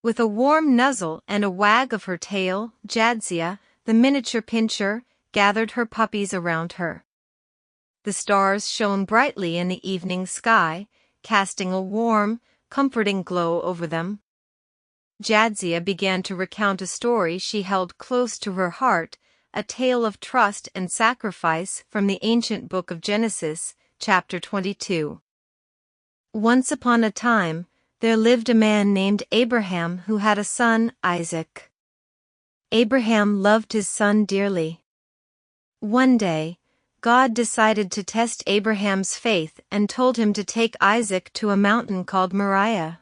With a warm nuzzle and a wag of her tail, Jadzia, the miniature pinscher, gathered her puppies around her. The stars shone brightly in the evening sky, casting a warm, comforting glow over them. Jadzia began to recount a story she held close to her heart, a tale of trust and sacrifice from the ancient book of Genesis, chapter 22. Once upon a time, there lived a man named Abraham who had a son, Isaac. Abraham loved his son dearly. One day, God decided to test Abraham's faith and told him to take Isaac to a mountain called Moriah.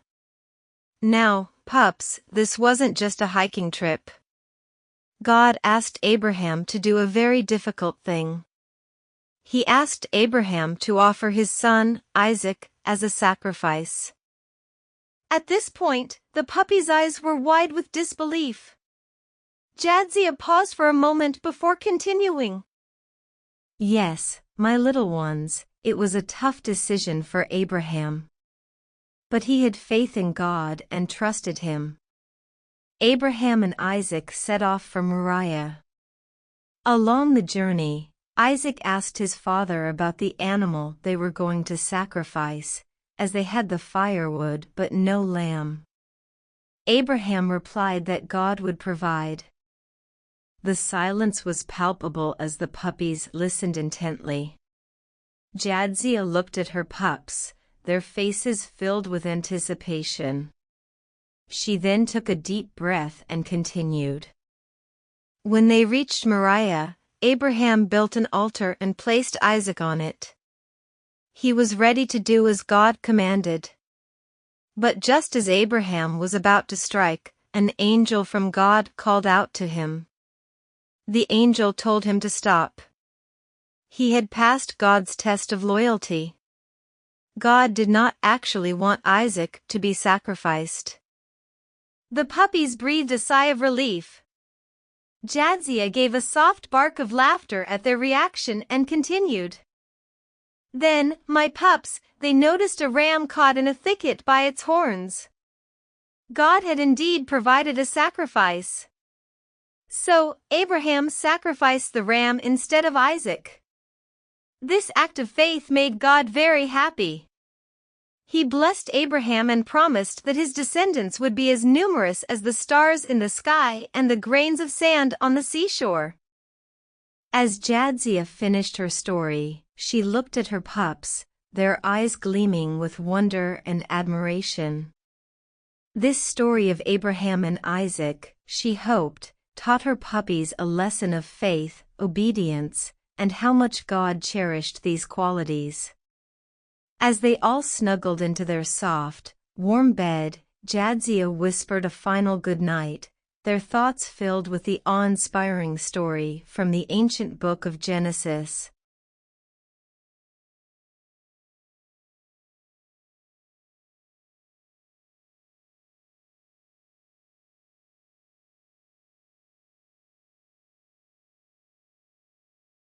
Now, pups, this wasn't just a hiking trip. God asked Abraham to do a very difficult thing. He asked Abraham to offer his son, Isaac, as a sacrifice. At this point, the puppy's eyes were wide with disbelief. Jadzia paused for a moment before continuing. Yes, my little ones, it was a tough decision for Abraham. But he had faith in God and trusted him. Abraham and Isaac set off for Moriah. Along the journey, Isaac asked his father about the animal they were going to sacrifice, as they had the firewood but no lamb. Abraham replied that God would provide. The silence was palpable as the puppies listened intently. Jadzia looked at her pups, their faces filled with anticipation. She then took a deep breath and continued. When they reached Moriah, Abraham built an altar and placed Isaac on it. He was ready to do as God commanded. But just as Abraham was about to strike, an angel from God called out to him. The angel told him to stop. He had passed God's test of loyalty. God did not actually want Isaac to be sacrificed. The puppies breathed a sigh of relief. Jadzia gave a soft bark of laughter at their reaction and continued. Then, my pups, they noticed a ram caught in a thicket by its horns. God had indeed provided a sacrifice. So, Abraham sacrificed the ram instead of Isaac. This act of faith made God very happy. He blessed Abraham and promised that his descendants would be as numerous as the stars in the sky and the grains of sand on the seashore. As Jadzia finished her story, she looked at her pups, their eyes gleaming with wonder and admiration. This story of Abraham and Isaac, she hoped, taught her puppies a lesson of faith, obedience, and how much God cherished these qualities. As they all snuggled into their soft, warm bed, Jadzia whispered a final good night, their thoughts filled with the awe-inspiring story from the ancient book of Genesis.